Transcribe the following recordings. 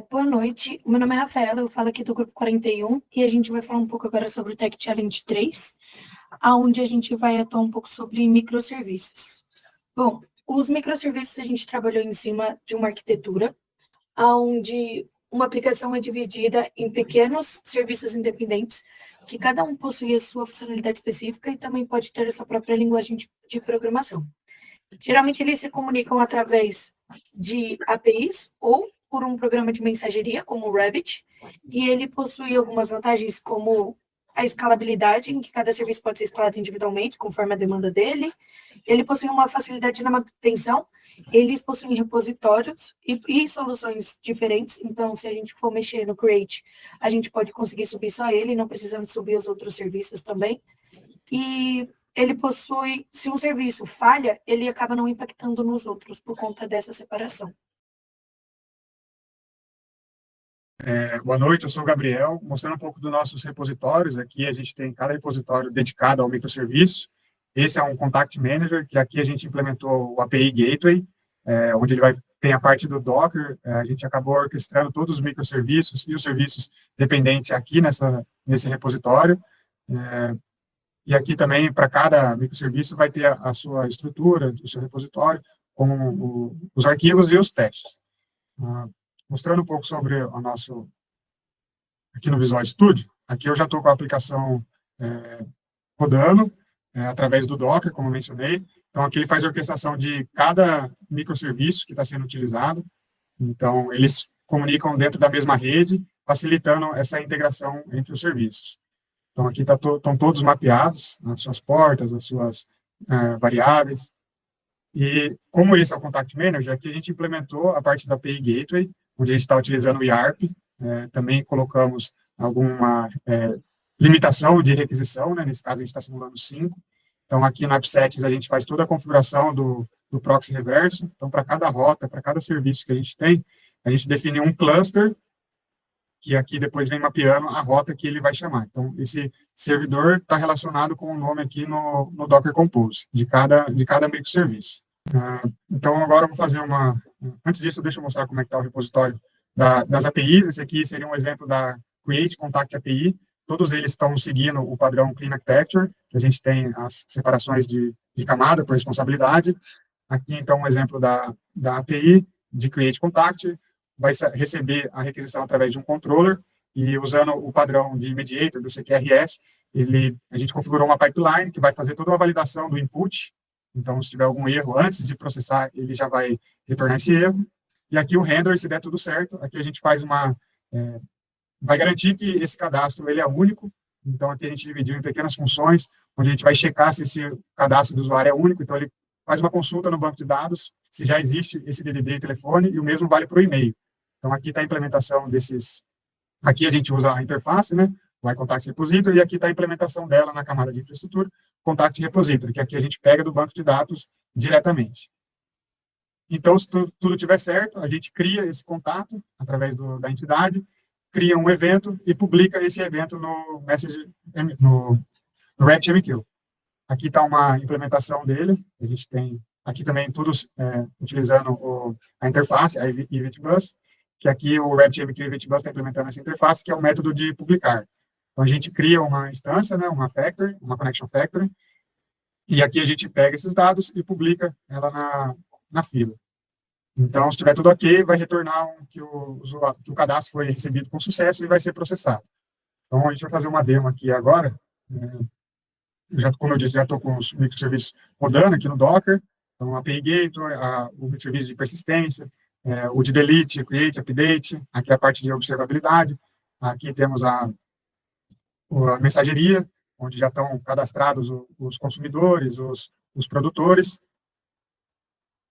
Boa noite, meu nome é Rafaela, eu falo aqui do Grupo 41 e a gente vai falar um pouco agora sobre o Tech Challenge 3, onde a gente vai atuar um pouco sobre microserviços. Bom, os microserviços a gente trabalhou em cima de uma arquitetura, onde uma aplicação é dividida em pequenos serviços independentes, que cada um possui a sua funcionalidade específica e também pode ter a sua própria linguagem de programação. Geralmente eles se comunicam através de APIs ou por um programa de mensageria, como o Rabbit, e ele possui algumas vantagens, como a escalabilidade, em que cada serviço pode ser escalado individualmente, conforme a demanda dele. Ele possui uma facilidade na manutenção, eles possuem repositórios e soluções diferentes, então, se a gente for mexer no Create, a gente pode conseguir subir só ele, não precisamos subir os outros serviços também. E ele possui, se um serviço falha, ele acaba não impactando nos outros por conta dessa separação. Boa noite, eu sou o Gabriel, mostrando um pouco dos nossos repositórios. Aqui a gente tem cada repositório dedicado ao microserviço. Esse é um Contact Manager, que aqui a gente implementou o API Gateway, onde ele tem a parte do Docker. A gente acabou orquestrando todos os microserviços e os serviços dependentes aqui nesse repositório. E aqui também, para cada microserviço, vai ter a sua estrutura, o seu repositório, com os arquivos e os testes. Mostrando um pouco sobre o nosso, aqui no Visual Studio, aqui eu já estou com a aplicação rodando, através do Docker, como eu mencionei. Então, aqui ele faz a orquestração de cada microserviço que está sendo utilizado. Então, eles comunicam dentro da mesma rede, facilitando essa integração entre os serviços. Então, aqui estão todos mapeados, as suas portas, as suas variáveis. E como esse é o Contact Manager, aqui a gente implementou a parte da API Gateway, onde a gente está utilizando o YARP. Também colocamos alguma limitação de requisição, né? Nesse caso a gente está simulando 5. Então, aqui no AppSettings a gente faz toda a configuração do proxy reverso. Então, para cada rota, para cada serviço que a gente tem, a gente define um cluster, que aqui depois vem mapeando a rota que ele vai chamar. Então, esse servidor está relacionado com o nome aqui no Docker Compose, de cada microserviço. Então, agora eu vou fazer uma... Antes disso, deixa eu mostrar como é que está o repositório das APIs. Esse aqui seria um exemplo da Create Contact API. Todos eles estão seguindo o padrão Clean Architecture, que a gente tem as separações de camada por responsabilidade. Aqui, então, um exemplo da API de Create Contact. Vai receber a requisição através de um controller, e usando o padrão de mediator do CQRS, a gente configurou uma pipeline que vai fazer toda a validação do input. Então, se tiver algum erro antes de processar, ele já vai retornar esse erro. E aqui o handler, se der tudo certo, aqui a gente faz vai garantir que esse cadastro ele é único. Então, aqui a gente dividiu em pequenas funções, onde a gente vai checar se esse cadastro do usuário é único. Então, ele faz uma consulta no banco de dados, se já existe esse DDD e telefone, e o mesmo vale para o e-mail. Então, aqui está a implementação desses... Aqui a gente usa a interface, né? O iContact Repository, e aqui está a implementação dela na camada de infraestrutura, Contact Repository, que aqui a gente pega do banco de dados diretamente. Então, se tudo estiver certo, a gente cria esse contato através da entidade, cria um evento e publica esse evento no RabbitMQ. Aqui está uma implementação dele, a gente tem aqui também tudo utilizando a interface, a Event Bus, que aqui o RabbitMQ Event Bus está implementando essa interface, que é o método de publicar. Então, a gente cria uma instância, né, uma factory, uma connection factory, e aqui a gente pega esses dados e publica ela na fila. Então, se estiver tudo ok, vai retornar que o cadastro foi recebido com sucesso e vai ser processado. Então, a gente vai fazer uma demo aqui agora. Como eu disse, já estou com os microserviços rodando aqui no Docker. Então, a API Gateway, o microserviço de persistência, o de delete, create, update, aqui a parte de observabilidade. Aqui temos a mensageria, onde já estão cadastrados os consumidores, os produtores.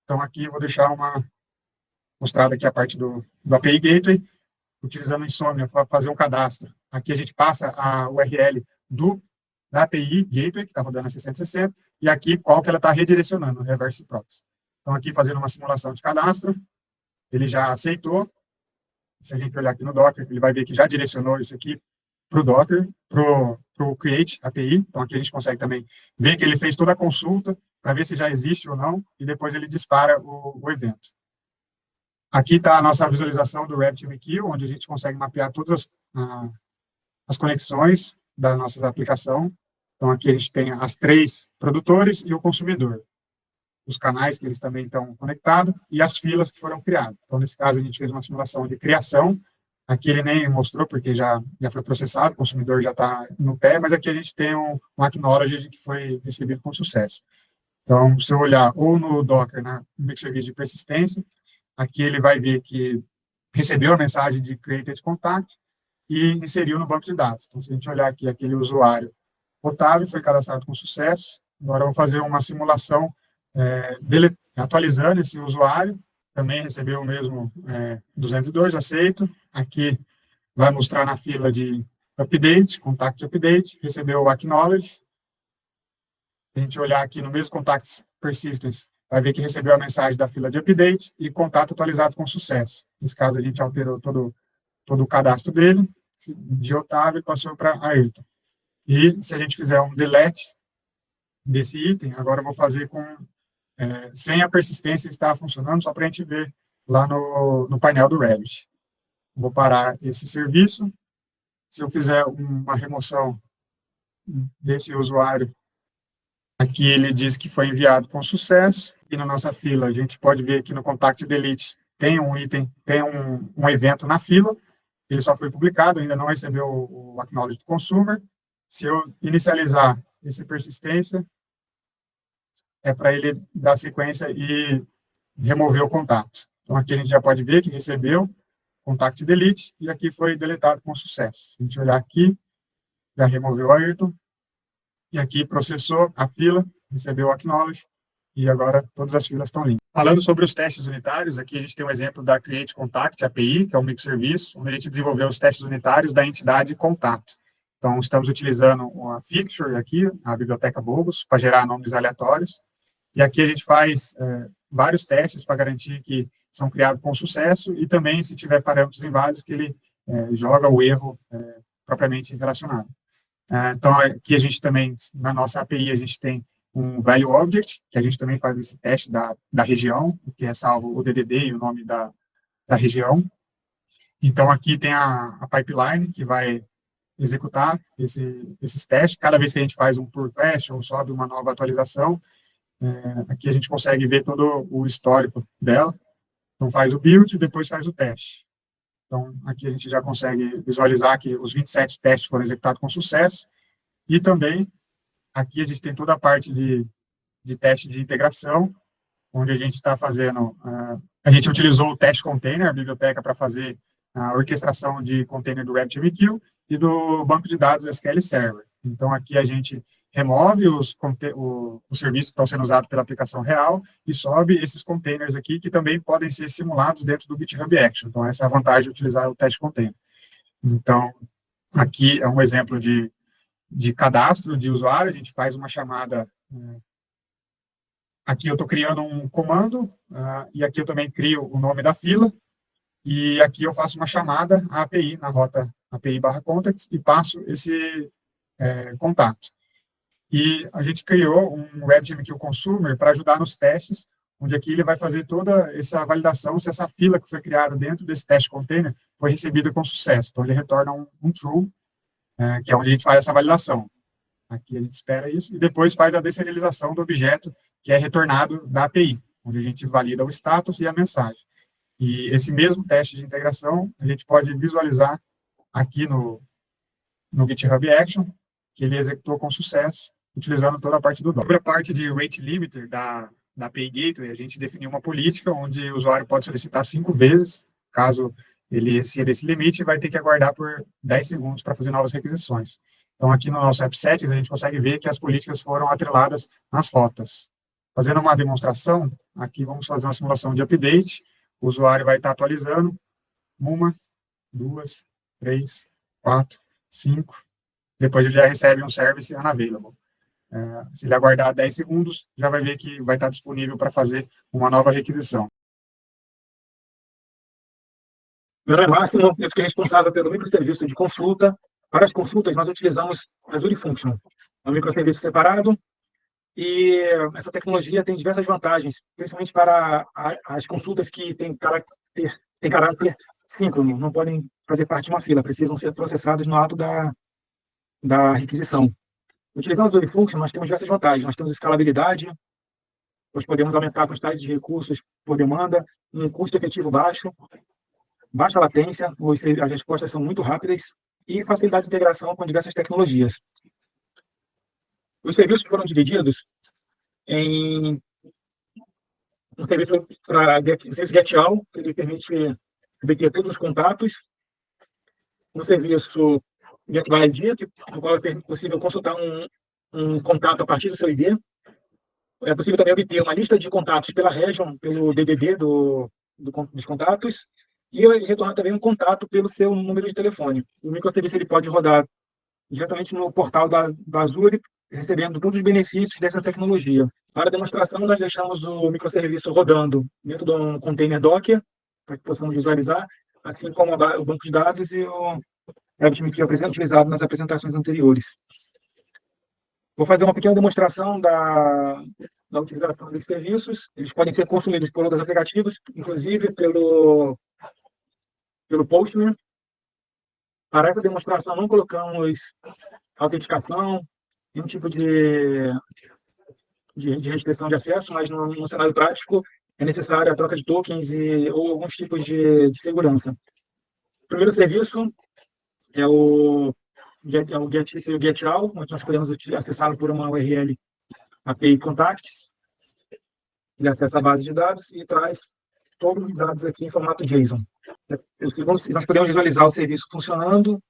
Então, aqui eu vou deixar mostrada aqui a parte do API Gateway, utilizando o Insomnia para fazer um cadastro. Aqui a gente passa a URL da API Gateway, que está rodando a 660, e aqui qual que ela está redirecionando, o Reverse Proxy. Então, aqui fazendo uma simulação de cadastro, ele já aceitou. Se a gente olhar aqui no Docker, ele vai ver que já direcionou isso aqui para o Docker, para o Create API. Então, aqui a gente consegue também ver que ele fez toda a consulta, para ver se já existe ou não, e depois ele dispara o evento. Aqui está a nossa visualização do RabbitMQ, onde a gente consegue mapear todas as conexões da nossa aplicação. Então, aqui a gente tem as 3 produtores e o consumidor, os canais que eles também estão conectados e as filas que foram criadas. Então, nesse caso, a gente fez uma simulação de criação. Aqui ele nem mostrou, porque já foi processado, o consumidor já está no pé, mas aqui a gente tem um acknowledge que foi recebido com sucesso. Então, se eu olhar ou no Docker, no microserviço de persistência, aqui ele vai ver que recebeu a mensagem de created contact e inseriu no banco de dados. Então, se a gente olhar aqui, aquele usuário Otávio foi cadastrado com sucesso. Agora, eu vou fazer uma simulação atualizando esse usuário. Também recebeu o mesmo 202, aceito. Aqui vai mostrar na fila de update, contact update, recebeu o acknowledge. Se a gente olhar aqui no mesmo contact persistence, vai ver que recebeu a mensagem da fila de update e contato atualizado com sucesso. Nesse caso, a gente alterou todo o cadastro dele, de Otávio, e passou para Ayrton. E se a gente fizer um delete desse item, agora eu vou fazer sem a persistência estar funcionando, só para a gente ver lá no painel do Rabbit. Vou parar esse serviço. Se eu fizer uma remoção desse usuário, aqui ele diz que foi enviado com sucesso. E na nossa fila, a gente pode ver que no Contact Delete tem um item, tem um evento na fila. Ele só foi publicado, ainda não recebeu o acknowledge do consumer. Se eu inicializar essa persistência, é para ele dar sequência e remover o contato. Então, aqui a gente já pode ver que recebeu contact delete e aqui foi deletado com sucesso. Se a gente olhar aqui, já removeu o Ayrton, e aqui processou a fila, recebeu o acknowledge, e agora todas as filas estão limpas. Falando sobre os testes unitários, aqui a gente tem um exemplo da Create Contact API, que é um microserviço, onde a gente desenvolveu os testes unitários da entidade contato. Então, estamos utilizando a Fixture aqui, a biblioteca Bobos, para gerar nomes aleatórios. E aqui a gente faz vários testes para garantir que são criados com sucesso e também, se tiver parâmetros inválidos, que ele joga o erro propriamente relacionado. Então, aqui a gente também, na nossa API, a gente tem um Value Object, que a gente também faz esse teste da região, que é salvo o DDD e o nome da região. Então, aqui tem a pipeline, que vai executar esses testes. Cada vez que a gente faz um pull request ou sobe uma nova atualização, aqui a gente consegue ver todo o histórico dela. Então, faz o build e depois faz o teste. Então, aqui a gente já consegue visualizar que os 27 testes foram executados com sucesso. E também, aqui a gente tem toda a parte de teste de integração, onde a gente está fazendo... a gente utilizou o teste container, a biblioteca, para fazer a orquestração de container do RabbitMQ e do banco de dados SQL Server. Então, aqui a gente remove os serviços que estão sendo usados pela aplicação real e sobe esses containers aqui, que também podem ser simulados dentro do GitHub Action. Então, essa é a vantagem de utilizar o teste container. Então, aqui é um exemplo de cadastro de usuário. A gente faz uma chamada... Aqui eu estou criando um comando, e aqui eu também crio o nome da fila, e aqui eu faço uma chamada à API, na rota API/contacts, e passo esse contato. E a gente criou um RabbitMQ Consumer para ajudar nos testes, onde aqui ele vai fazer toda essa validação se essa fila que foi criada dentro desse teste container foi recebida com sucesso. Então, ele retorna um true, que é onde a gente faz essa validação. Aqui a gente espera isso, e depois faz a deserialização do objeto que é retornado da API, onde a gente valida o status e a mensagem. E esse mesmo teste de integração, a gente pode visualizar aqui no GitHub Action, que ele executou com sucesso, utilizando toda a parte do Docker. Sobre a parte de rate limiter da API Gateway, a gente definiu uma política onde o usuário pode solicitar 5 vezes, caso ele exceda esse limite, vai ter que aguardar por 10 segundos para fazer novas requisições. Então, aqui no nosso App Settings, a gente consegue ver que as políticas foram atreladas nas rotas. Fazendo uma demonstração, aqui vamos fazer uma simulação de update, o usuário vai estar atualizando, 1, 2, 3, 4, 5, depois ele já recebe um service unavailable. Se ele aguardar 10 segundos, já vai ver que vai estar disponível para fazer uma nova requisição. Meu nome é Máximo, eu fiquei responsável pelo microserviço de consulta. Para as consultas, nós utilizamos Azure Function. É um microserviço separado, E essa tecnologia tem diversas vantagens, principalmente para as consultas que têm caráter síncrono, não podem fazer parte de uma fila, precisam ser processadas no ato da requisição. Utilizando o Zoe Function, nós temos diversas vantagens. Nós temos escalabilidade, nós podemos aumentar a quantidade de recursos por demanda, um custo efetivo baixo, baixa latência, as respostas são muito rápidas e facilidade de integração com diversas tecnologias. Os serviços foram divididos em um serviço GetAll, que ele permite obter todos os contatos, um serviço GetByID, no qual é possível consultar um contato a partir do seu ID. É possível também obter uma lista de contatos pela região, pelo DDD dos contatos, e retornar também um contato pelo seu número de telefone. O microserviço ele pode rodar diretamente no portal da Azure, recebendo todos os benefícios dessa tecnologia. Para demonstração, nós deixamos o microserviço rodando dentro de um container Docker, para que possamos visualizar, assim como o banco de dados e o RabbitMQ utilizado nas apresentações anteriores. Vou fazer uma pequena demonstração da utilização dos serviços. Eles podem ser consumidos por outros aplicativos, inclusive pelo Postman. Para essa demonstração, não colocamos autenticação, nenhum tipo de restrição de acesso, mas no cenário prático é necessária a troca de tokens ou alguns tipos de segurança. O primeiro serviço é o GetAll, onde nós podemos acessá-lo por uma URL API Contacts. Ele acessa a base de dados e traz todos os dados aqui em formato JSON. O segundo, nós podemos visualizar o serviço funcionando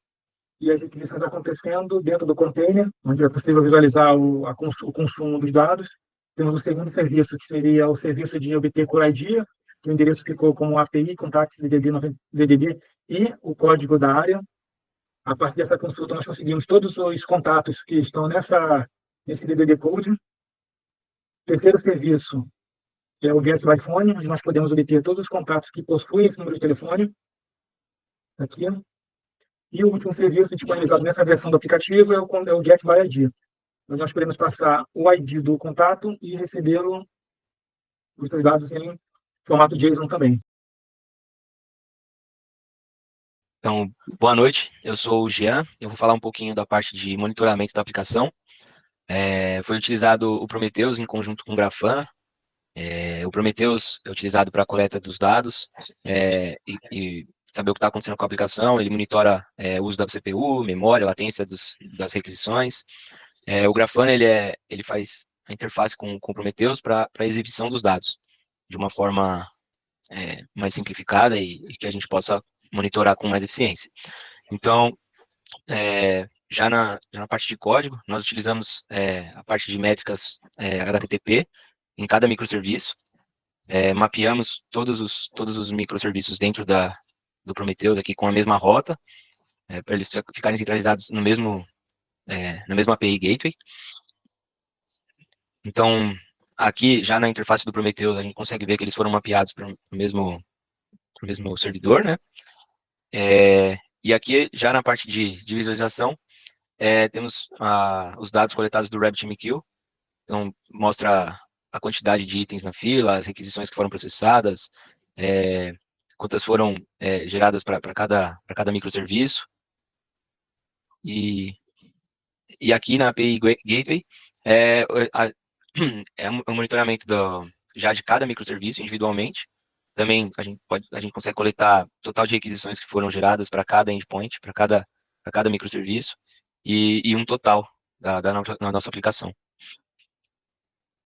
e as requisições acontecendo dentro do container, onde é possível visualizar o consumo dos dados. Temos o segundo serviço, que seria o serviço de obter Core ID, que o endereço ficou como API Contacts DDD e o código da área. A partir dessa consulta, nós conseguimos todos os contatos que estão nesse DDD Code. O terceiro serviço é o Get by Phone, onde nós podemos obter todos os contatos que possuem esse número de telefone. Aqui. E o último serviço disponibilizado nessa versão do aplicativo é o Get by ID, onde nós podemos passar o ID do contato e recebê-lo, os seus dados em formato JSON também. Então, boa noite, eu sou o Jean, eu vou falar um pouquinho da parte de monitoramento da aplicação. Foi utilizado o Prometheus em conjunto com o Grafana. O Prometheus é utilizado para a coleta dos dados e saber o que está acontecendo com a aplicação. Ele monitora o uso da CPU, memória, latência das requisições. O Grafana ele faz a interface com o Prometheus para a exibição dos dados de uma forma mais simplificada e que a gente possa monitorar com mais eficiência. Então, já na parte de código, nós utilizamos a parte de métricas HTTP em cada microserviço, mapeamos todos os microserviços dentro do Prometheus aqui com a mesma rota, para eles ficarem centralizados na mesma API Gateway. Então, aqui, já na interface do Prometheus, a gente consegue ver que eles foram mapeados para o mesmo servidor, né? E aqui, já na parte de visualização, temos os dados coletados do RabbitMQ. Então, mostra a quantidade de itens na fila, as requisições que foram processadas, quantas foram geradas para cada microserviço. E aqui na API Gateway, o monitoramento já de cada microserviço individualmente. Também a gente consegue coletar total de requisições que foram geradas para cada endpoint, para cada microserviço, e um total na nossa aplicação.